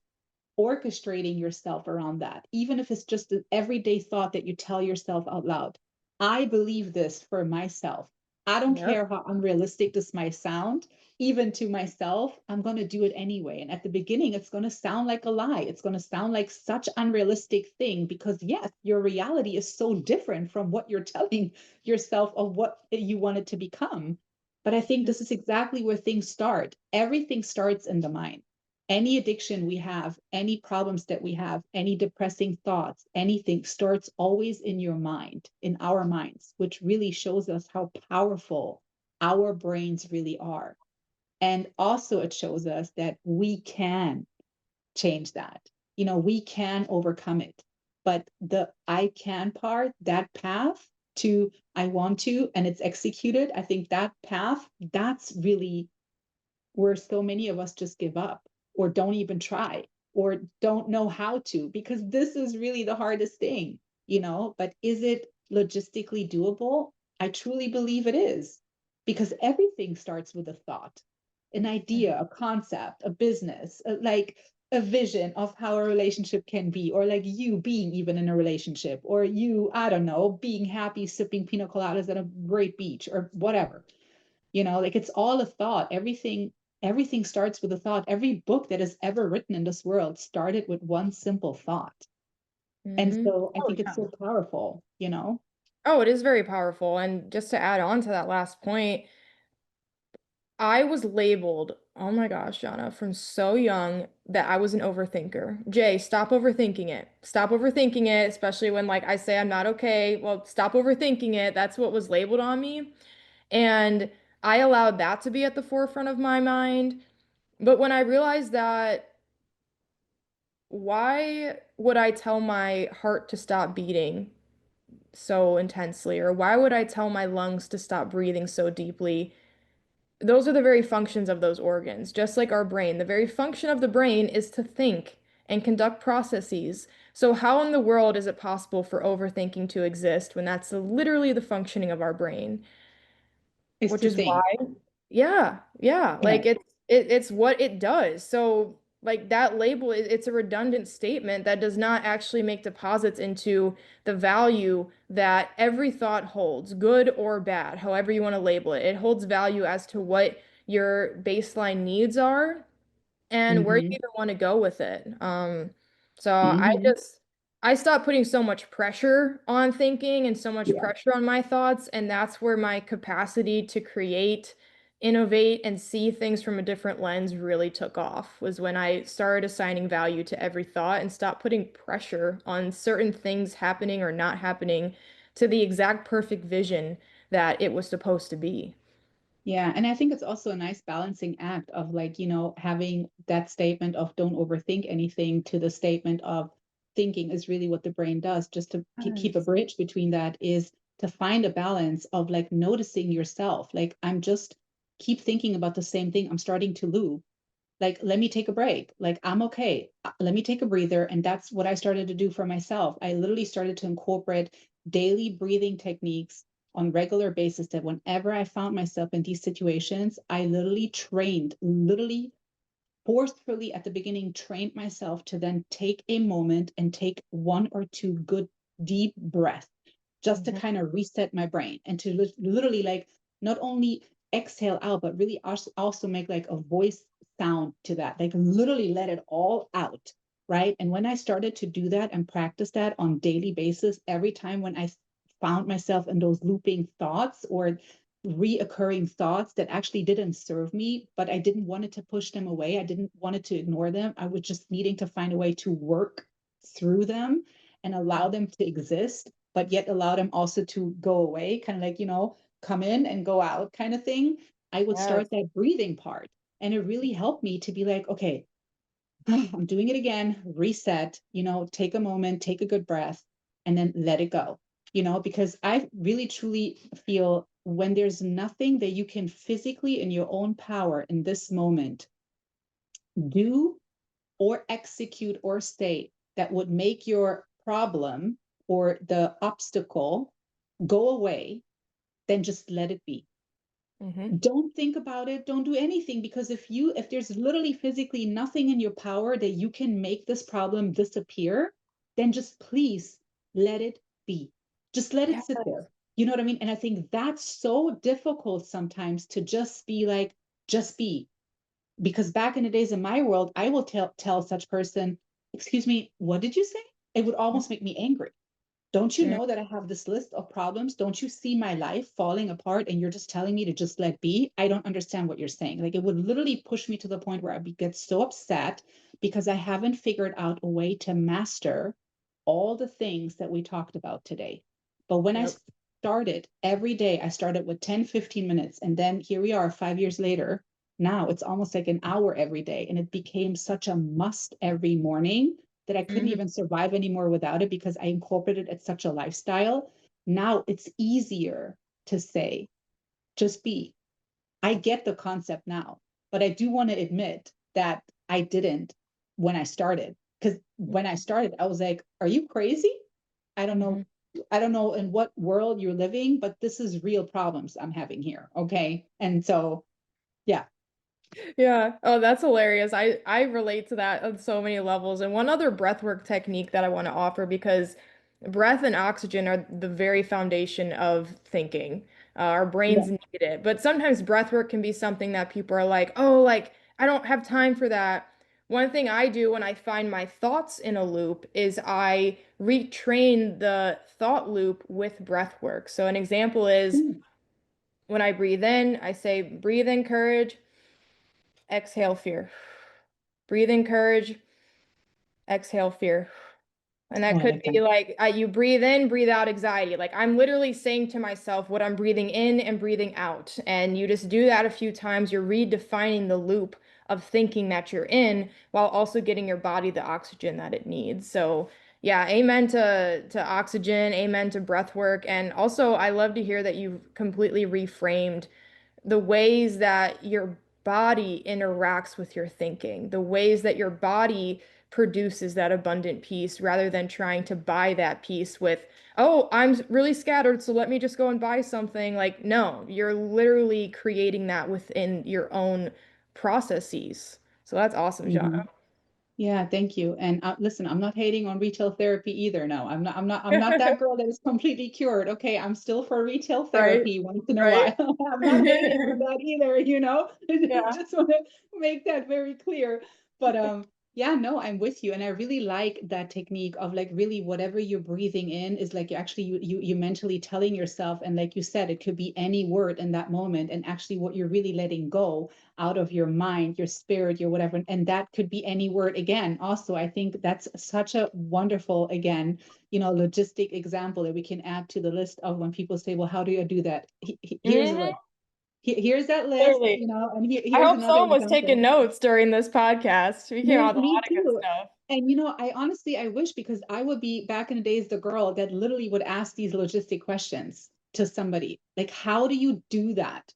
orchestrating yourself around that, even if it's just an everyday thought that you tell yourself out loud. I believe this for myself. I don't Yep. care how unrealistic this might sound, even to myself, I'm going to do it anyway. And at the beginning, it's going to sound like a lie. It's going to sound like such unrealistic thing because yes, your reality is so different from what you're telling yourself of what you want it to become. But I think this is exactly where things start. Everything starts in the mind. Any addiction we have, any problems that we have, any depressing thoughts, anything starts always in your mind, in our minds, which really shows us how powerful our brains really are. And also, it shows us that we can change that. You know, we can overcome it. But the I can part, that path to I want to, and it's executed, I think that path, that's really where so many of us just give up or don't even try or don't know how to, because this is really the hardest thing, you know. But is it logistically doable? I truly believe it is, because everything starts with a thought, an idea, a concept, a business, like a vision of how a relationship can be, or like you being even in a relationship, or you, I don't know, being happy sipping pina coladas at a great beach or whatever. You know, like it's all a thought. Everything starts with a thought. Every book that is ever written in this world started with one simple thought. And so I Oh, think it's yeah. so powerful, you know. Oh, it is very powerful. And just to add on to that last point, I was labeled, oh my gosh, Jana, from so young that I was an overthinker. Jay, stop overthinking it. Stop overthinking it, especially when like I say I'm not okay. Well, stop overthinking it. That's what was labeled on me. And I allowed that to be at the forefront of my mind. But when I realized that, why would I tell my heart to stop beating so intensely? Or why would I tell my lungs to stop breathing so deeply? Those are the very functions of those organs, just like our brain. The very function of the brain is to think and conduct processes. So, how in the world is it possible for overthinking to exist when that's literally the functioning of our brain? It's Which to is why, think. yeah, Yeah. like it's what it does. So like that label, it's a redundant statement that does not actually make deposits into the value that every thought holds, good or bad, however you want to label it. It holds value as to what your baseline needs are and where you Mm-hmm. even want to go with it. So Mm-hmm. I stopped putting so much pressure on thinking and so much Yeah. pressure on my thoughts, and that's where my capacity to create, innovate, and see things from a different lens really took off, was when I started assigning value to every thought and stopped putting pressure on certain things happening or not happening to the exact perfect vision that it was supposed to be. Yeah, and I think it's also a nice balancing act of like, you know, having that statement of don't overthink anything to the statement of thinking is really what the brain does. Just to keep a Yes. bridge between that is to find a balance of like noticing yourself. Like I'm just keep thinking about the same thing. I'm starting to loop. Like, let me take a break. Like, I'm okay. Let me take a breather. And that's what I started to do for myself. I literally started to incorporate daily breathing techniques on regular basis, that whenever I found myself in these situations, I literally trained, literally forcefully at the beginning, trained myself to then take a moment and take one or two good deep breaths just to Mhm. kind of reset my brain and to literally like not only exhale out, but really also make like a voice sound to that, like literally let it all out, right? And when I started to do that and practice that on daily basis, every time when I found myself in those looping thoughts or reoccurring thoughts that actually didn't serve me, but I didn't want it to push them away. I didn't want it to ignore them. I was just needing to find a way to work through them and allow them to exist, but yet allow them also to go away, kind of like, come in and go out kind of thing. I would Yes. start that breathing part. And it really helped me to be like, okay, I'm doing it again, reset, take a moment, take a good breath, and then let it go, because I really truly feel when there's nothing that you can physically in your own power in this moment do or execute or state that would make your problem or the obstacle go away, then just let it be. Mm-hmm. Don't think about it, don't do anything, because if there's literally physically nothing in your power that you can make this problem disappear, then just please let it be. Just let it Yeah. sit there. You know what I mean? And I think that's so difficult sometimes to just be like, just be. Because back in the days in my world, I will tell such person, excuse me, what did you say? It would almost make me angry. Don't you Mm-hmm. know that I have this list of problems? Don't you see my life falling apart and you're just telling me to just let be? I don't understand what you're saying. Like it would literally push me to the point where I would get so upset because I haven't figured out a way to master all the things that we talked about today. But when I Yep. started every day, I started with 10, 15 minutes. And then here we are 5 years later. Now it's almost like an hour every day. And it became such a must every morning that I couldn't Mm-hmm. even survive anymore without it because I incorporated it as such a lifestyle. Now it's easier to say, just be. I get the concept now, but I do want to admit that I didn't when I started. Because when I started, I was like, are you crazy? I don't Mm-hmm. know. I don't know in what world you're living, but this is real problems I'm having here. Okay. And so, yeah. Yeah. Oh, that's hilarious. I relate to that on so many levels. And one other breathwork technique that I want to offer because breath and oxygen are the very foundation of thinking. Our Yeah. brains need it. But sometimes breathwork can be something that people are like, "Oh, like I don't have time for that." One thing I do when I find my thoughts in a loop is I retrain the thought loop with breathwork. So an example is Mm. when I breathe in, I say, "Breathe in courage." Exhale fear. Breathe in courage, exhale fear. And Oh, that I could like be that. like you breathe in, breathe out anxiety. Like I'm literally saying to myself what I'm breathing in and breathing out. And you just do that a few times, you're redefining the loop of thinking that you're in while also getting your body the oxygen that it needs. So yeah, amen to oxygen, amen to breath work. And also I love to hear that you've completely reframed the ways that your body interacts with your thinking, the ways that your body produces that abundant peace rather than trying to buy that peace with, oh, I'm really scattered, so let me just go and buy something. Like, no, you're literally creating that within your own processes. So that's awesome, Mhm. Jana. Yeah, thank you. And listen, I'm not hating on retail therapy either. No, I'm not that girl that is completely cured. Okay, I'm still for retail Right? therapy once in a Right? while. I'm not hating on that either, Yeah. Just want to make that very clear. But yeah, no, I'm with you. And I really like that technique of like really whatever you're breathing in is like actually you mentally telling yourself, and like you said, it could be any word in that moment, and actually what you're really letting go out of your mind, your spirit, your whatever. And that could be any word again. Also, I think that's such a wonderful, again, logistic example that we can add to the list of when people say, well, how do you do that? Here's a Hmm. list. Here's that list, Clearly. and I here's hope another someone was taking example. notes during this podcast. We came out with a Me lot of good too. stuff. And I honestly, I wish, because I would be back in the days the girl that literally would ask these logistic questions to somebody. Like, how do you do that?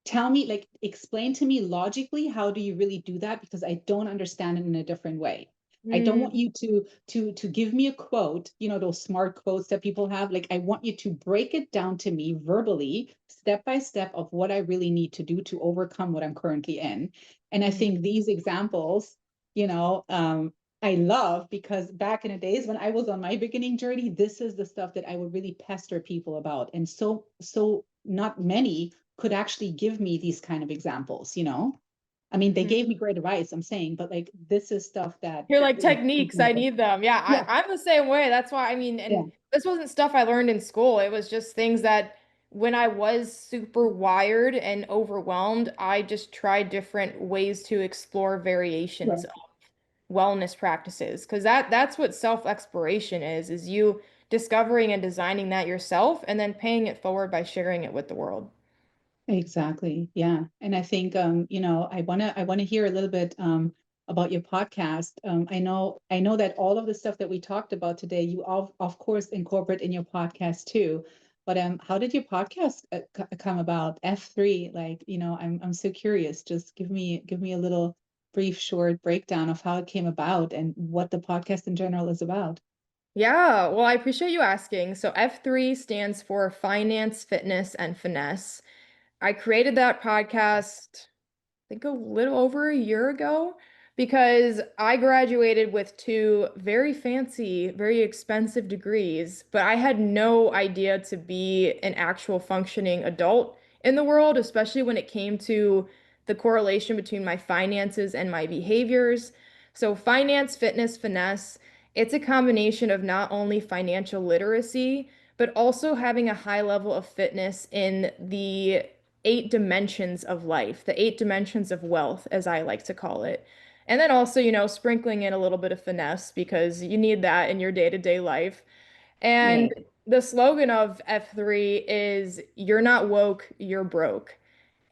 Tell me, like, explain to me logically, how do you really do that? Because I don't understand it in a different way. I don't want Mm, you to give me a quote, those smart quotes that people have. Like, I want you to break it down to me verbally, step by step, of what I really need to do to overcome what I'm currently in. And I mm. think these examples, you know, um, I love, because back in the days when I was on my beginning journey, this is the stuff that I would really pester people about. And so not many could actually give me these kind of examples. I mean, they Mhm. gave me great advice, I'm saying, but like this is stuff that You're like is techniques, I need them. Yeah, yeah, I'm the same way. That's why I mean, yeah, and this wasn't stuff I learned in school. It was just things that when I was super wired and overwhelmed, I just tried different ways to explore variations right. of wellness practices. Because that's what self-exploration is you discovering and designing that yourself and then paying it forward by sharing it with the world. Exactly. Yeah. And I think I want to hear a little bit about your podcast. I know that all of the stuff that we talked about today, you of course incorporate in your podcast too. But how did your podcast come about? F3, like, I'm so curious. Just give me a little brief short breakdown of how it came about and what the podcast in general is about. Yeah, well, I appreciate you asking. So F3 stands for Finance, Fitness, and Finesse. I created that podcast think a little over a year ago because I graduated with two very fancy, very expensive degrees, but I had no idea to be an actual functioning adult in the world, especially when it came to the correlation between my finances and my behaviors. So, finance, fitness, finesse, it's a combination of not only financial literacy, but also having a high level of fitness in the eight dimensions of life, the eight dimensions of wealth, as I like to call it. And then also, sprinkling in a little bit of finesse because you need that in your day-to-day life. And Yeah. the slogan of F3 is you're not woke, you're broke.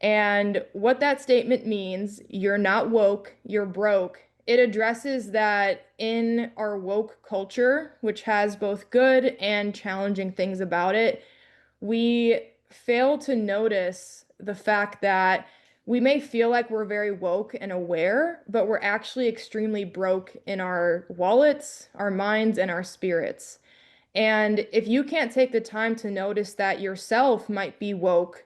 And what that statement means, you're not woke, you're broke. It addresses that in our woke culture, which has both good and challenging things about it, we fail to notice the fact that we may feel like we're very woke and aware, but we're actually extremely broke in our wallets, our minds, and our spirits. And if you can't take the time to notice that yourself might be woke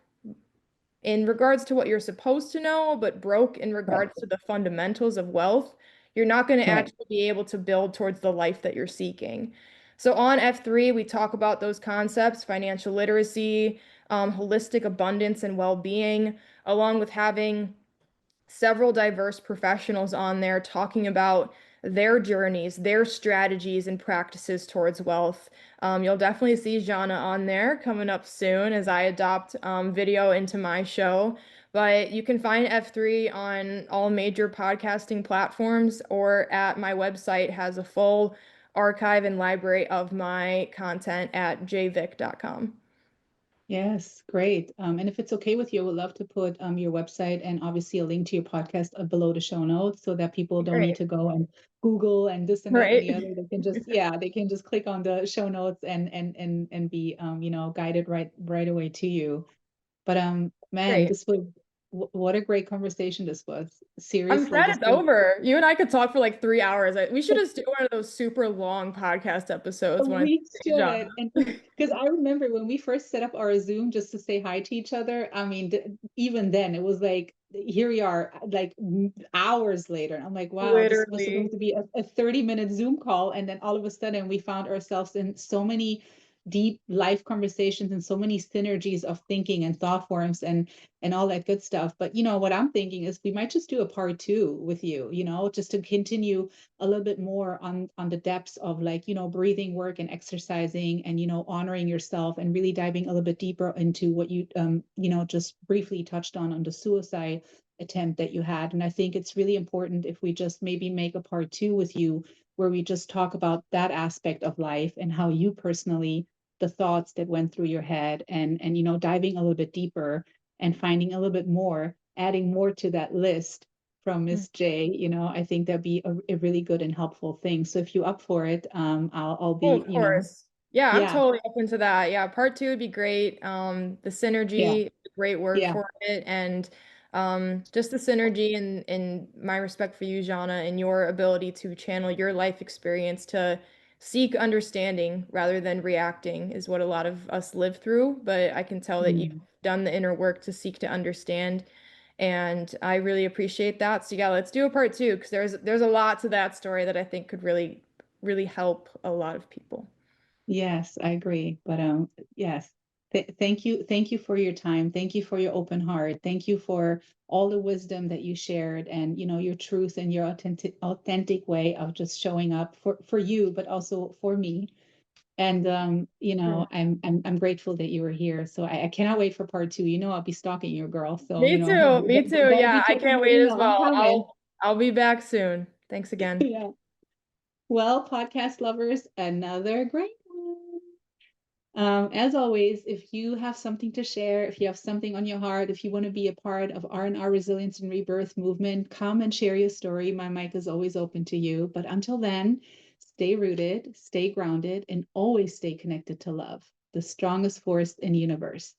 in regards to what you're supposed to know, but broke in Right. regards to the fundamentals of wealth, you're not going to Right. actually be able to build towards the life that you're seeking. So on F3, we talk about those concepts, financial literacy, holistic abundance and well-being, along with having several diverse professionals on there talking about their journeys, their strategies and practices towards wealth. You'll definitely see Žana on there coming up soon as I adopt video into my show. But you can find F3 on all major podcasting platforms or at my website has a full archive and library of my content at jvic.com. Yes, great. And if it's okay with you, I would love to put your website and obviously a link to your podcast below the show notes so that people don't need Great. to go and Google and this and that and Right. the other. They can just, yeah, they can just click on the show notes and be guided right away to you. But man, Great. this was what a great conversation this was. I'm Seriously, sad this it's was over. You and I could talk for like 3 hours. We should just do one of those super long podcast episodes when I we see John. should. And because I remember when we first set up our Zoom just to say hi to each other, I mean, even then it was like, here we are, like hours later. And I'm like, wow, this was supposed Literally. to be a 30-minute Zoom call. And then all of a sudden we found ourselves in so many deep life conversations and so many synergies of thinking and thought forms and all that good stuff. But what I'm thinking is we might just do a part two with you, just to continue a little bit more on the depths of, like, breathing work and exercising and honoring yourself, and really diving a little bit deeper into what you just briefly touched on the suicide attempt that you had. And I think it's really important if we just maybe make a part two with you where we just talk about that aspect of life and how you personally, the thoughts that went through your head, and diving a little bit deeper and finding a little bit more, adding more to that list from Mm. Miss J. I think that'd be a really good and helpful thing. So if you're up for it, I'll Oh, be, of course. Yeah, I'm yeah, totally open to that. Yeah, part two would be great. The yeah, synergy, great word yeah, for it. And just the synergy and my respect for you, Jana, and your ability to channel your life experience to seek understanding rather than reacting is what a lot of us live through. But I can tell that you've mm, done the inner work to seek to understand. And I really appreciate that. So yeah, let's do a part two because there's a lot to that story that I think could really help a lot of people. yes, I agree. But yes, Thank you. Thank you for your time. Thank you for your open heart. Thank you for all the wisdom that you shared and, you know, your truth and your authentic way of just showing up for you, but also for me. And you know, I'm grateful that you were here. So I cannot wait for part two. You know, I'll be stalking your girl. So, you Me know, too. Me too. better be Yeah, I checking can't my wait as email. I'm well. coming. I'll be back soon. Thanks again. Yeah. Well, podcast lovers, another great one. As always, if you have something to share, if you have something on your heart, if you want to be a part of R&R Resilience and Rebirth movement, come and share your story. My mic is always open to you. But until then, stay rooted, stay grounded, and always stay connected to love, the strongest force in the universe.